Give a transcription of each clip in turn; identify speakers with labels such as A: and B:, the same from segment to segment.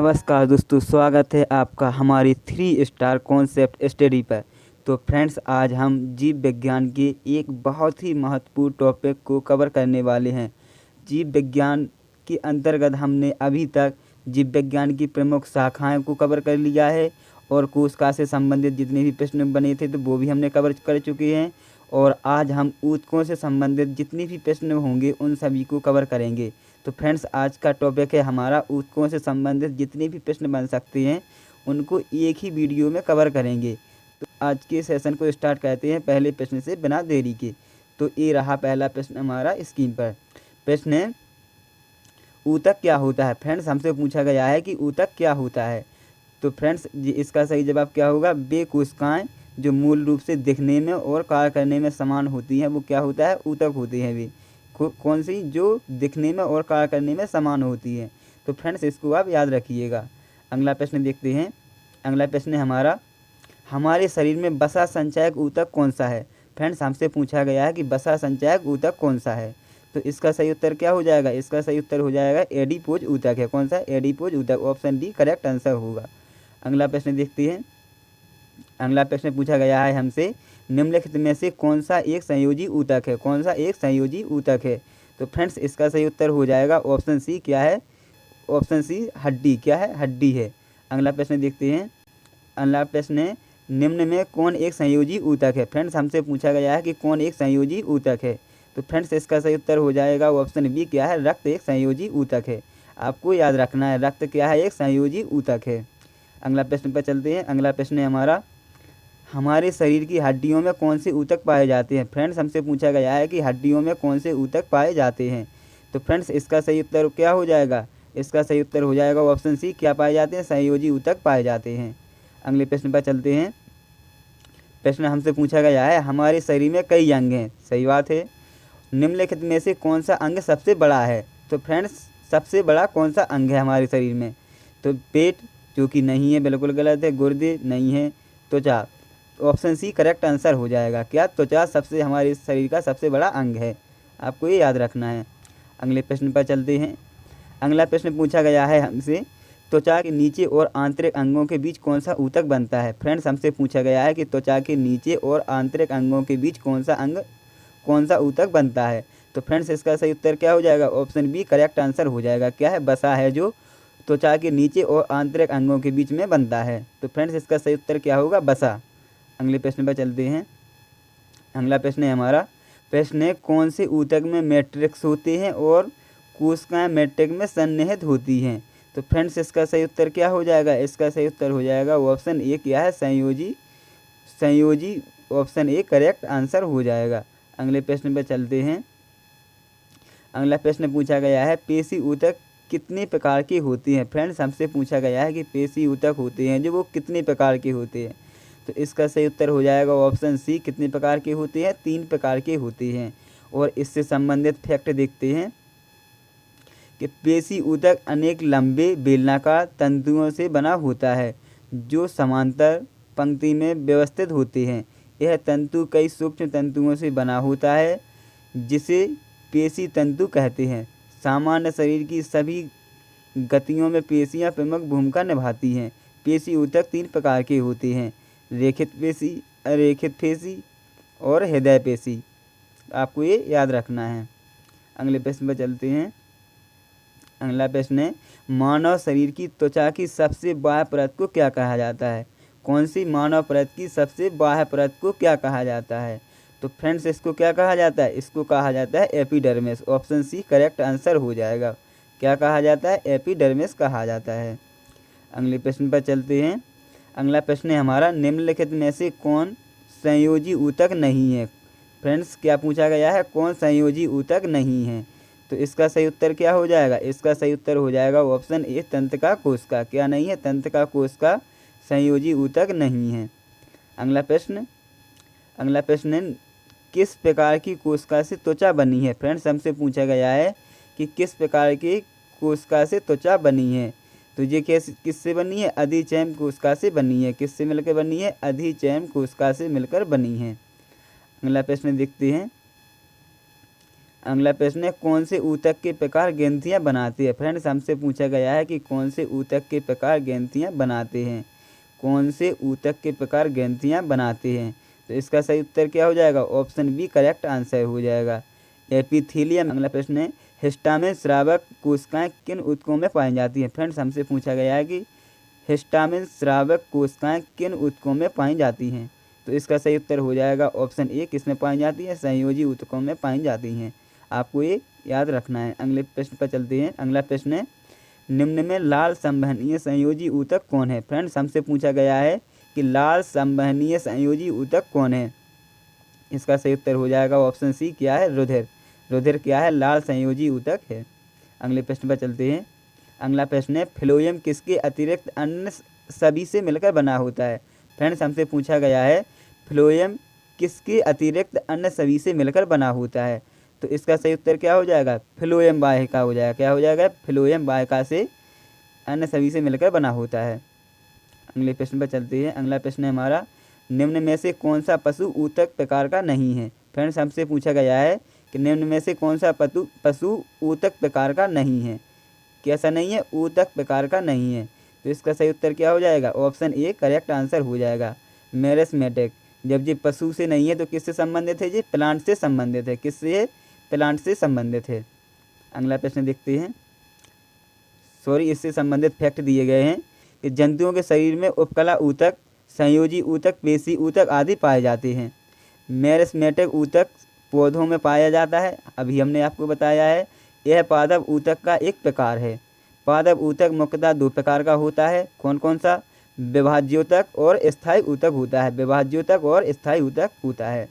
A: नमस्कार दोस्तों, स्वागत है आपका हमारी 3 स्टार कॉन्सेप्ट स्टडी पर। तो फ्रेंड्स, आज हम जीव विज्ञान के एक बहुत ही महत्वपूर्ण टॉपिक को कवर करने वाले हैं। जीव विज्ञान के अंतर्गत हमने अभी तक जीव विज्ञान की प्रमुख शाखाएं को कवर कर लिया है और कोशिका से संबंधित जितने भी प्रश्न बने थे तो वो भी हमने कवर कर चुके हैं। और आज हम ऊतकों से संबंधित जितने भी प्रश्न होंगे उन सभी को कवर करेंगे। तो फ्रेंड्स, आज का टॉपिक है हमारा ऊतकों से संबंधित जितने भी प्रश्न बन सकते हैं उनको एक ही वीडियो में कवर करेंगे। तो आज के सेशन को स्टार्ट करते हैं पहले प्रश्न से बिना देरी के। तो ये रहा पहला प्रश्न हमारा स्क्रीन पर। प्रश्न है, ऊतक क्या होता है? फ्रेंड्स, हमसे पूछा गया है कि ऊतक क्या होता है। तो फ्रेंड्स, इसका सही जवाब क्या होगा? वे कोशिकाएं जो मूल रूप से दिखने में और कार्य करने में समान होती हैं वो क्या होता है? ऊतक होते हैं। वे कौन सी? जो दिखने में और कार्य करने में समान होती है। तो फ्रेंड्स, इसको आप याद रखिएगा। अगला प्रश्न देखते हैं। अगला प्रश्न है हमारा, हमारे शरीर में वसा संचायक ऊतक कौन सा है? फ्रेंड्स, हमसे पूछा गया है कि वसा संचायक ऊतक कौन सा है। तो इसका सही उत्तर क्या हो जाएगा? इसका सही उत्तर हो जाएगा एडिपोज ऊतक है। कौन सा? एडिपोज ऊतक। ऑप्शन डी करेक्ट आंसर होगा। अगला प्रश्न देखते हैं। अगला प्रश्न पूछा गया है हमसे, निम्नलिखित में से कौन सा एक संयोजी ऊतक है? कौन सा एक संयोजी ऊतक है? तो फ्रेंड्स, इसका सही उत्तर हो जाएगा ऑप्शन सी। क्या है? ऑप्शन सी हड्डी। क्या है? हड्डी है। अगला प्रश्न देखते हैं। अगला प्रश्न है, निम्न में कौन एक संयोजी ऊतक है? फ्रेंड्स, हमसे पूछा गया है कि कौन एक संयोजी ऊतक है। तो फ्रेंड्स, इसका सही उत्तर हो जाएगा ऑप्शन बी। क्या है? रक्त एक संयोजी ऊतक है। आपको याद रखना है, रक्त क्या है? एक संयोजी ऊतक है। अगला प्रश्न पर चलते हैं। अगला प्रश्न है हमारा, हमारे शरीर की हड्डियों में कौन से ऊतक पाए जाते हैं? फ्रेंड्स, हमसे पूछा गया है कि हड्डियों में कौन से ऊतक पाए जाते हैं। तो फ्रेंड्स, इसका सही उत्तर क्या हो जाएगा? इसका सही उत्तर हो जाएगा ऑप्शन सी। क्या पाए जाते हैं? संयोजी ऊतक पाए जाते हैं। अगले प्रश्न पर चलते हैं। प्रश्न हमसे पूछा गया है, हमारे शरीर में कई अंग हैं। सही बात है। निम्नलिखित में से कौन सा अंग सबसे बड़ा है? तो फ्रेंड्स, सबसे बड़ा कौन सा अंग है हमारे शरीर में? तो पेट, जो कि नहीं है, बिल्कुल गलत है। गुर्दे नहीं है। त्वचा, ऑप्शन सी करेक्ट आंसर हो जाएगा। क्या? त्वचा सबसे हमारे शरीर का सबसे बड़ा अंग है। आपको ये याद रखना है। अगले प्रश्न पर चलते हैं। अगला प्रश्न पूछा गया है हमसे, त्वचा के नीचे और आंतरिक अंगों के बीच कौन सा ऊतक बनता है? फ्रेंड्स, हमसे पूछा गया है कि त्वचा के नीचे और आंतरिक अंगों के बीच कौन सा ऊतक बनता है। तो फ्रेंड्स, इसका सही उत्तर क्या हो जाएगा? ऑप्शन बी करेक्ट आंसर हो जाएगा। क्या है? वसा है जो त्वचा के नीचे और आंतरिक अंगों के बीच में बनता है। तो फ्रेंड्स, इसका सही उत्तर क्या होगा? वसा। अगले प्रश्न पर चलते हैं। अगला प्रश्न है हमारा, प्रश्न है, कौन से ऊतक में मैट्रिक्स होते हैं और कोशिकाएं मैट्रिक्स में सन्निहित होती हैं? तो फ्रेंड्स, इसका सही उत्तर क्या हो जाएगा? इसका सही उत्तर हो जाएगा ऑप्शन ए। क्या है? संयोजी। ऑप्शन ए करेक्ट आंसर हो जाएगा। अगले प्रश्न पर चलते हैं। अगला प्रश्न पूछा गया है, पेशी ऊतक कितने प्रकार के होते हैं? फ्रेंड्स, हमसे पूछा गया है कि पेशी ऊतक होते हैं जो वो कितने प्रकार के होते हैं। तो इसका सही उत्तर हो जाएगा ऑप्शन सी। कितने प्रकार के होते हैं? 3 प्रकार के होते हैं। और इससे संबंधित फैक्ट देखते हैं कि पेशी ऊतक अनेक लंबे बेलनाकार तंतुओं से बना होता है जो समांतर पंक्ति में व्यवस्थित होते हैं। यह तंतु कई सूक्ष्म तंतुओं से बना होता है जिसे पेशी तंतु कहते हैं। सामान्य शरीर की सभी गतियों में पेशियां प्रमुख भूमिका निभाती हैं। पेशी ऊतक 3 प्रकार के होते हैं, रेखित पेशी, अरेखित पेशी और हृदय पेशी। आपको ये याद रखना है। अगले प्रश्न पर चलते हैं। अगला प्रश्न है, मानव शरीर की त्वचा की सबसे बाह्य परत को क्या कहा जाता है? कौन सी मानव परत की सबसे बाह्य परत को क्या कहा जाता है? तो फ्रेंड्स, इसको क्या कहा जाता है? इसको कहा जाता है epidermis. Option C correct answer हो जाएगा। क्या कहा जाता है? एपिडर्मिस कहा जाता है। अगले प्रश्न पर चलते हैं। अगला प्रश्न है हमारा, निम्नलिखित में से कौन संयोजी ऊतक नहीं है? फ्रेंड्स, क्या पूछा गया है? कौन संयोजी ऊतक नहीं है? तो इसका सही उत्तर क्या हो जाएगा? इसका सही उत्तर हो जाएगा ऑप्शन ए तंत्रिका कोशिका। क्या नहीं है? तंत्रिका कोशिका संयोजी ऊतक नहीं है। अगला प्रश्न है, किस प्रकार की कोशिका से त्वचा बनी है? फ्रेंड्स, हमसे पूछा गया है कि किस प्रकार की कोशिका से त्वचा बनी है। तो ये किससे बनी है? अधिचैम कोशिका से बनी है। किससे मिलकर बनी है? अधिचैम कोशिका से मिलकर बनी है। अगला प्रश्न देखते हैं। अगला प्रश्न है, कौन से ऊतक के प्रकार ग्रंथियाँ बनाते हैं। फ्रेंड्स हमसे पूछा गया है कि कौन से ऊतक के प्रकार ग्रंथियाँ बनाते हैं, कौन से ऊतक के प्रकार ग्रंथियाँ बनाते हैं। तो इसका सही उत्तर क्या हो जाएगा, ऑप्शन बी करेक्ट आंसर हो जाएगा, एपिथेलियम। अगला प्रश्न है, हिस्टामिन स्रावक कोशिकाएं किन ऊतकों में पाई जाती हैं। फ्रेंड्स हमसे पूछा गया है कि हिस्टामिन स्रावक कोशिकाएं किन ऊतकों में पाई जाती हैं। तो इसका सही उत्तर हो जाएगा ऑप्शन ए, किसमें पाई जाती है, संयोजी ऊतकों में पाई जाती हैं। आपको ये याद रखना है। अगले प्रश्न पर चलते हैं। अगला प्रश्न है, निम्न में लाल संवहनीय संयोजी ऊतक कौन है। फ्रेंड्स हमसे पूछा गया है कि लाल संवहनीय संयोजी ऊतक कौन है। इसका सही उत्तर हो जाएगा ऑप्शन सी, क्या है, रुधिर। रुधिर क्या है, लाल संयोजी ऊतक है। अगले प्रश्न पर चलते हैं। अगला प्रश्न है, फ्लोएम किसके अतिरिक्त अन्य सभी से मिलकर बना होता है। फ्रेंड्स हमसे पूछा गया है फ्लोएम किसके अतिरिक्त अन्य सभी से मिलकर बना होता है। तो इसका सही उत्तर क्या हो जाएगा, फ्लोएम वाहिका हो जाएगा। क्या हो जाएगा, फ्लोएम वाहिका से अन्य सभी से मिलकर बना होता है। अगले प्रश्न पर चलते हैं। अगला प्रश्न है हमारा, निम्न में से कौन सा पशु ऊतक प्रकार का नहीं है। फ्रेंड्स हमसे पूछा गया है कि निम्न में से कौन सा पशु ऊतक प्रकार का नहीं है। कैसा नहीं है, ऊतक प्रकार का नहीं है। तो इसका सही उत्तर क्या हो जाएगा, ऑप्शन ए करेक्ट आंसर हो जाएगा, मेरिस्टेमेटिक। जब ये पशु से नहीं है तो किससे संबंधित है, ये प्लांट से संबंधित है। किससे, प्लांट से संबंधित है। अगला प्रश्न देखते हैं। इससे संबंधित फैक्ट दिए गए हैं कि जंतुओं के शरीर में उपकला ऊतक, संयोजी ऊतक, पेशी ऊतक आदि पाए जाते हैं। मेरिस्टेमेटिक ऊतक पौधों में पाया जाता है, अभी हमने आपको बताया है। यह पादप ऊतक का एक प्रकार है। पादप ऊतक मुख्यतः दो प्रकार का होता है। कौन कौन सा, विभाज्योतक और स्थायी ऊतक होता है। विभाज्योतक और स्थायी ऊतक होता है।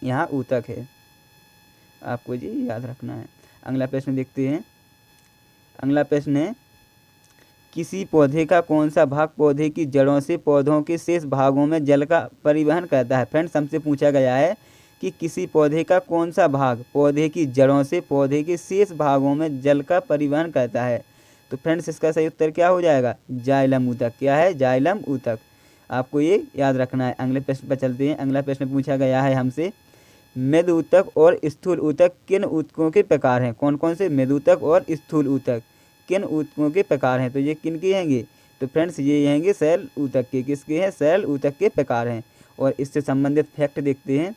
A: यहाँ ऊतक है, आपको जी याद रखना है। अगला प्रश्न देखते हैं। अगला प्रश्न है, किसी पौधे का कौन सा भाग पौधे की जड़ों से पौधों के शेष भागों में जल का परिवहन करता है। फ्रेंड्स हमसे पूछा गया है कि किसी पौधे का कौन सा भाग पौधे की जड़ों से पौधे के शेष भागों में जल का परिवहन करता है। तो फ्रेंड्स इसका सही उत्तर क्या हो जाएगा, जाइलम ऊतक। क्या है, जाइलम ऊतक। आपको ये याद रखना है। अगले प्रश्न पर चलते हैं। अगला प्रश्न पूछा गया है हमसे, मृद ऊतक और स्थूल ऊतक किन ऊतकों के प्रकार हैं। कौन कौन से मृद ऊतक और स्थूल ऊतक किन ऊतकों के प्रकार हैं। तो ये किन के हैंगे, तो फ्रेंड्स ये हैंगे सेल ऊतक के। किसके हैं, सेल ऊतक के प्रकार हैं। और इससे संबंधित फैक्ट देखते हैं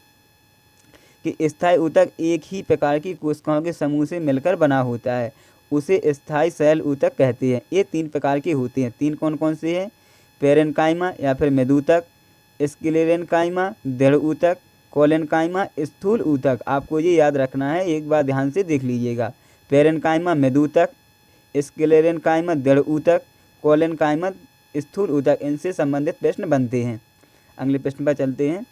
A: कि स्थायी ऊतक एक ही प्रकार की कोशिकाओं के समूह से मिलकर बना होता है, उसे स्थायी सेल ऊतक कहते हैं। ये तीन प्रकार के होते हैं। तीन कौन कौन से हैं, पेरेन्काइमा या फिर मृदूतक, स्क्लेरेन्काइमा दृढ़ ऊतक, कोलेन्काइमा स्थूल ऊतक। आपको ये याद रखना है, एक बार ध्यान से देख लीजिएगा। पेरेन्काइमा मृदूतक, स्क्लेरेन्काइमा दृढ़ ऊतक, कोलेन्काइमा स्थूल ऊतक, इनसे संबंधित प्रश्न बनते हैं। अगले प्रश्न पर चलते हैं।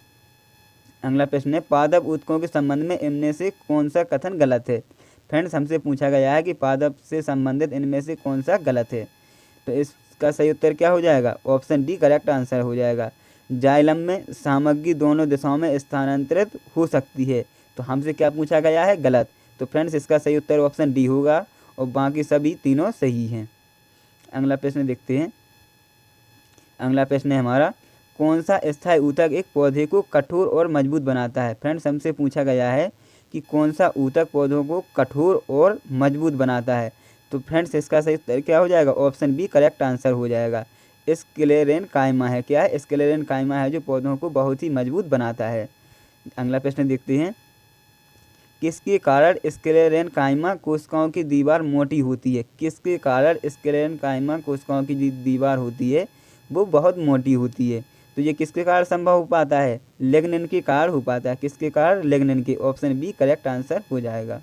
A: अगला प्रश्न है, पादप ऊतकों के संबंध में इनमें से कौन सा कथन गलत है। फ्रेंड्स हमसे पूछा गया है कि पादप से संबंधित इनमें से कौन सा गलत है। तो इसका सही उत्तर क्या हो जाएगा, ऑप्शन डी करेक्ट आंसर हो जाएगा। जाइलम में सामग्री दोनों दिशाओं में स्थानांतरित हो सकती है। तो हमसे क्या पूछा गया है, गलत। तो फ्रेंड्स इसका सही उत्तर ऑप्शन डी होगा और बाकी सभी तीनों सही हैं। अगला प्रश्न देखते हैं। अगला प्रश्न है हमारा, कौन सा स्थायी ऊतक एक पौधे को कठोर और मजबूत बनाता है। फ्रेंड्स हमसे पूछा गया है कि कौन सा ऊतक पौधों को कठोर और मजबूत बनाता है। तो फ्रेंड्स इसका सही उत्तर क्या हो जाएगा, ऑप्शन बी करेक्ट आंसर हो जाएगा। स्क्लेरेन्काइमा है। क्या है, स्क्लेरेन्काइमा है जो पौधों को बहुत ही मजबूत बनाता है। अगला प्रश्न देखते हैं, किसके कारण स्क्लेरेन्काइमा कोशिकाओं की दीवार मोटी होती है। किसके कारण स्क्लेरेन्काइमा कोशिकाओं की दीवार होती है वो बहुत मोटी होती है। तो ये किसके कारण संभव हो पाता है, लिग्निन के कारण हो पाता है। किसके कारण, लिग्निन के। ऑप्शन बी करेक्ट आंसर हो जाएगा।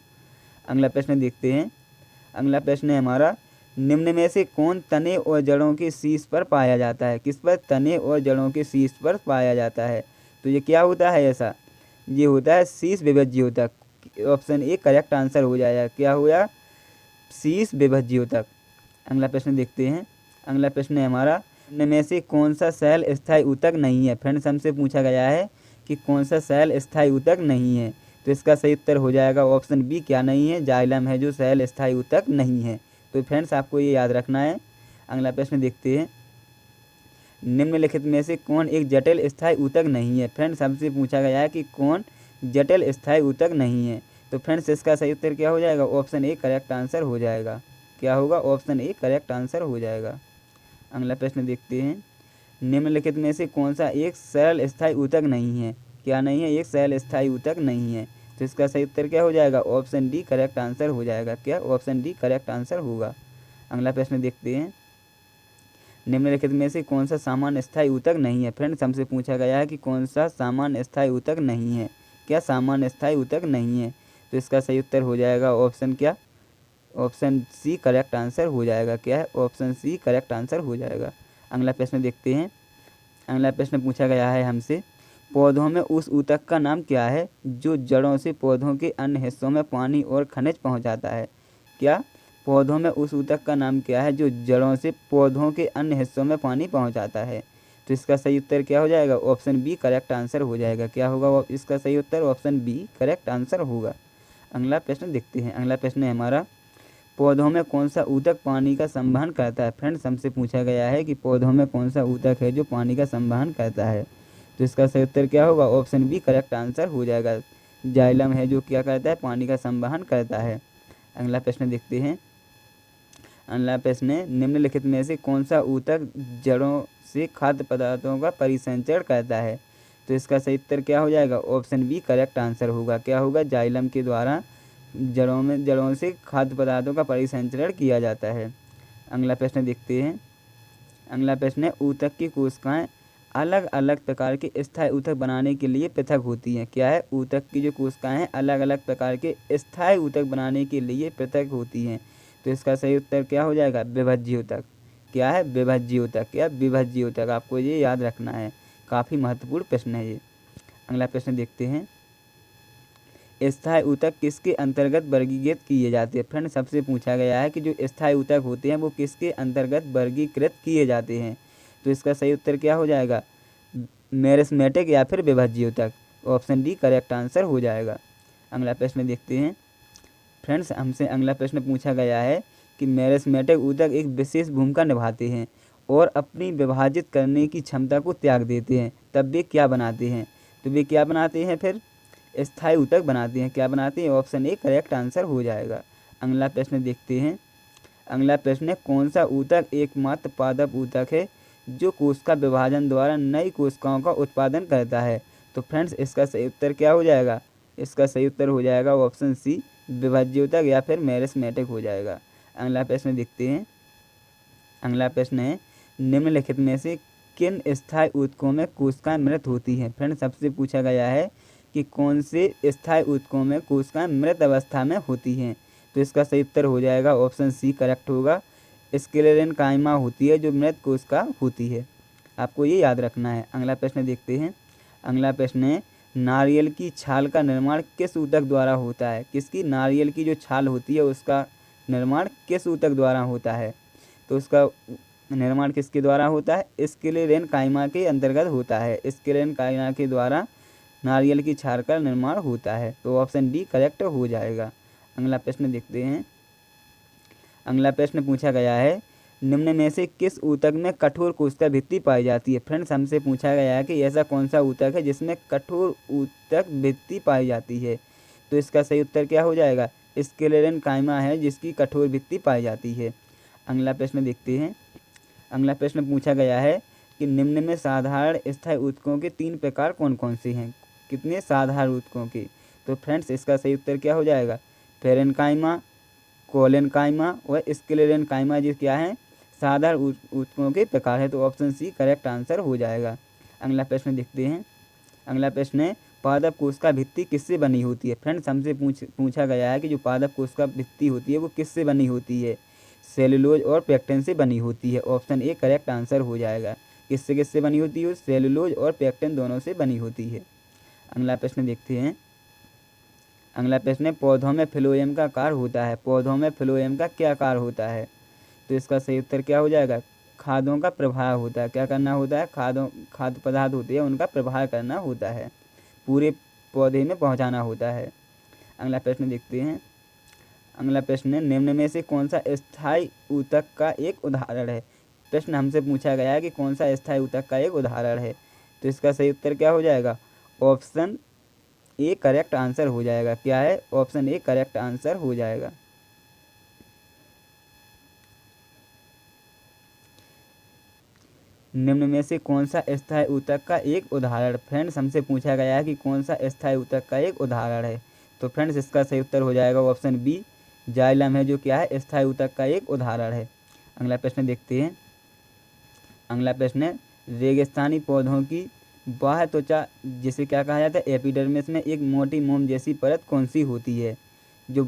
A: अगला प्रश्न देखते हैं। अगला प्रश्न है हमारा, निम्न में से कौन तने और जड़ों के शीर्ष पर पाया जाता है। किस पर, तने और जड़ों के शीर्ष पर पाया जाता है। तो ये क्या होता है ऐसा, ये होता है शीर्ष विभज्योतक। ऑप्शन ए करेक्ट आंसर हो जाएगा। क्या हुआ, शीर्ष विभज्योतक। अगला प्रश्न देखते हैं। अगला प्रश्न है हमारा, इनमें से कौन सा सेल स्थायी ऊतक नहीं है। फ्रेंड्स हमसे पूछा गया है कि कौन सा सेल स्थायी ऊतक नहीं है। तो इसका सही उत्तर हो जाएगा ऑप्शन बी, क्या नहीं है, जाइलम है जो सेल स्थायी ऊतक नहीं है। तो फ्रेंड्स आपको ये याद रखना है। अगला प्रश्न देखते हैं, निम्नलिखित में से कौन एक जटिल स्थायी ऊतक नहीं है। फ्रेंड्स हमसे पूछा गया है कि कौन जटिल स्थायी ऊतक नहीं है। तो फ्रेंड्स इसका सही उत्तर क्या हो जाएगा? ऑप्शन ए करेक्ट आंसर हो जाएगा। क्या होगा? ऑप्शन ए करेक्ट आंसर हो जाएगा। अगला प्रश्न देखते हैं, निम्नलिखित में से कौन सा एक सरल स्थायी ऊतक नहीं है? क्या नहीं है? एक सरल स्थायी ऊतक नहीं है। तो इसका सही उत्तर क्या हो जाएगा? ऑप्शन डी करेक्ट आंसर हो जाएगा। क्या? ऑप्शन डी करेक्ट आंसर होगा। अगला प्रश्न देखते हैं, निम्नलिखित में से कौन सा सामान्य स्थायी ऊतक नहीं है? फ्रेंड्स हमसे पूछा गया है कि कौन सा सामान्य स्थायी ऊतक नहीं है। क्या सामान्य स्थायी ऊतक नहीं है? तो इसका सही उत्तर हो जाएगा ऑप्शन क्या? ऑप्शन सी करेक्ट आंसर हो जाएगा। क्या है? ऑप्शन सी करेक्ट आंसर हो जाएगा। अगला प्रश्न देखते हैं, अगला प्रश्न पूछा गया है हमसे, पौधों में उस ऊतक का नाम क्या है जो जड़ों से पौधों के अन्य हिस्सों में पानी और खनिज पहुंचाता है? क्या? पौधों में उस ऊतक का नाम क्या है जो जड़ों से पौधों के अन्य हिस्सों में पानी पहुंचाता है? तो इसका सही उत्तर क्या हो जाएगा? ऑप्शन बी करेक्ट आंसर हो जाएगा। क्या होगा इसका सही उत्तर? ऑप्शन बी करेक्ट आंसर होगा। अगला प्रश्न देखते हैं, अगला प्रश्न है हमारा, पौधों में कौन सा ऊतक पानी का संवहन करता है? फ्रेंड्स हमसे पूछा गया है कि पौधों में कौन सा ऊतक है जो पानी का संवहन करता है? तो इसका सही उत्तर क्या होगा? ऑप्शन बी करेक्ट आंसर हो जाएगा। जाइलम है जो क्या करता है? पानी का संवहन करता है। अगला प्रश्न देखते हैं, अगला प्रश्न है, निम्नलिखित में से कौन सा ऊतक जड़ों से खाद्य पदार्थों का परिसंचरण करता है? तो इसका सही उत्तर क्या हो जाएगा? ऑप्शन बी करेक्ट आंसर होगा। क्या होगा? जाइलम के द्वारा जड़ों से खाद्य पदार्थों का परिसंचरण किया जाता है। अगला प्रश्न देखते हैं, अगला प्रश्न है, ऊतक की कोशिकाएं अलग अलग प्रकार के स्थायी ऊतक बनाने के लिए पृथक होती हैं। क्या है? ऊतक की जो कोशिकाएं हैं अलग अलग प्रकार के स्थायी ऊतक बनाने के लिए पृथक होती हैं। तो इसका सही उत्तर क्या हो जाएगा? विभज्य ऊतक। क्या है? विभज्य ऊतक। क्या? विभज्य ऊतक। आपको ये याद रखना है, काफ़ी महत्वपूर्ण प्रश्न है ये। अगला प्रश्न देखते हैं, स्थायी ऊतक किसके अंतर्गत वर्गीकृत किए जाते हैं? फ्रेंड सबसे पूछा गया है कि जो स्थायी ऊतक होते हैं वो किसके अंतर्गत वर्गीकृत किए जाते हैं? तो इसका सही उत्तर क्या हो जाएगा? मेरिस्मेटिक या फिर विभज्य ऊतक। ऑप्शन डी करेक्ट आंसर हो जाएगा। अगला प्रश्न देखते हैं, फ्रेंड्स हमसे अगला प्रश्न पूछा गया है कि मेरिस्मेटिक ऊतक एक विशेष भूमिका निभाते हैं और अपनी विभाजित करने की क्षमता को त्याग देते हैं, तब वे क्या बनाते हैं? तो वे क्या बनाते हैं? फिर स्थायी ऊतक बनाते हैं। क्या बनाते हैं? ऑप्शन ए करेक्ट आंसर हो जाएगा। अगला प्रश्न देखते हैं, अगला प्रश्न है, कौन सा ऊतक एकमात्र पादप ऊतक है जो कोशिका विभाजन द्वारा नई कोशिकाओं का उत्पादन करता है? तो फ्रेंड्स इसका सही उत्तर क्या हो जाएगा? इसका सही उत्तर हो जाएगा ऑप्शन सी विभज्य ऊतक या फिर मेरिस्मेटिक हो जाएगा। अगला प्रश्न देखते हैं, अगला प्रश्न है, निम्नलिखित में से किन स्थायी ऊतकों में कोशिकाएं मृत होती हैं? फ्रेंड्स सबसे पूछा गया है कि कौन से स्थायी ऊतकों में कोशिकाएं मृत अवस्था में होती हैं? तो इसका सही उत्तर हो जाएगा ऑप्शन सी करेक्ट होगा। स्क्लेरेन्काइमा होती है जो मृत कोशिका होती है, आपको ये याद रखना है। अगला प्रश्न देखते हैं, अगला प्रश्न है, नारियल की छाल का निर्माण किस ऊतक द्वारा होता है? किसकी? नारियल की जो छाल होती है उसका निर्माण किस ऊतक द्वारा होता है? तो उसका निर्माण किसके द्वारा होता है? स्क्लेरेन्काइमा के अंतर्गत होता है। स्क्लेरेन्काइमा के द्वारा नारियल की छाल का निर्माण होता है। तो ऑप्शन डी करेक्ट हो जाएगा। अगला प्रश्न देखते हैं, अगला प्रश्न पूछा गया है, निम्न में से किस ऊतक में कठोर कोशिका भित्ति पाई जाती है? फ्रेंड्स हमसे पूछा गया है कि ऐसा कौन सा ऊतक है जिसमें कठोर ऊतक भित्ति पाई जाती है? तो इसका सही उत्तर क्या हो जाएगा? स्क्लेरेन्काइमा है जिसकी कठोर भित्ति पाई जाती है। अगला प्रश्न देखते हैं, अगला प्रश्न पूछा गया है कि निम्न में साधारण स्थायी ऊतकों के 3 प्रकार कौन कौन से हैं? कितने साधारण ऊतकों के? तो फ्रेंड्स इसका सही उत्तर क्या हो जाएगा? पेरेन्काइमा, कोलेन्काइमा और स्क्लेरेन्काइमा जो क्या है? साधारण ऊतकों के प्रकार है। तो ऑप्शन सी करेक्ट आंसर हो जाएगा। अगला प्रश्न देखते हैं, अगला प्रश्न है, पादप कोशिका भित्ति किससे बनी होती है? फ्रेंड्स हमसे पूछा गया है कि जो पादप कोशिका भित्ति होती है वो किससे बनी होती है? सेलुलोज और पेक्टिन से बनी होती है। ऑप्शन ए करेक्ट आंसर हो जाएगा। किससे किससे बनी होती है? सेलुलोज और पेक्टिन दोनों से बनी होती है। अगला प्रश्न देखते हैं, अगला प्रश्न है, पौधों में फ्लोएम का आकार होता है। पौधों में फ्लोएम का क्या आकार होता है? तो इसका सही उत्तर क्या हो जाएगा? खादों का प्रवाह होता है। क्या करना होता है? खाद्य पदार्थ होते हैं उनका प्रवाह करना होता है, पूरे पौधे में पहुंचाना होता है। अगला प्रश्न देखते हैं, अगला प्रश्न है, निम्न में से कौन सा स्थायी ऊतक का एक उदाहरण है? प्रश्न हमसे पूछा गया है कि कौन सा स्थायी ऊतक का एक उदाहरण है? तो इसका सही उत्तर क्या हो जाएगा? ऑप्शन ए करेक्ट आंसर हो जाएगा। क्या है? ऑप्शन ए करेक्ट आंसर हो जाएगा। निम्न में से कौन सा स्थायी ऊतक का एक उदाहरण? फ्रेंड्स हमसे पूछा गया है कि कौन सा स्थायी ऊतक का एक उदाहरण है। तो फ्रेंड्स इसका सही उत्तर हो जाएगा ऑप्शन बी, जाइलम है, जो क्या है? स्थायी ऊतक का एक उदाहरण है। अगला प्रश्न देखते हैं। अगला प्रश्न है, रेगिस्तानी पौधों की बाह्य त्वचा जिसे क्या कहा जाता है? एपिडर्मिस में एक मोटी मोम जैसी परत कौन सी होती है? जो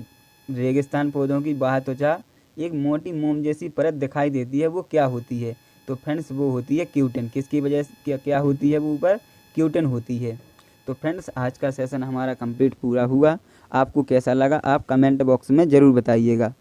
A: रेगिस्तान पौधों की बाह्य त्वचा एक मोटी मोम जैसी परत दिखाई देती है, वो क्या होती है? तो फ्रेंड्स वो होती है क्यूटिन। किसकी वजह से क्या होती है वो ऊपर? क्यूटिन होती है। तो फ्रेंड्स आज का सेशन हमारा कंप्लीट पूरा हुआ। आपको कैसा लगा आप कमेंट बॉक्स में ज़रूर बताइएगा।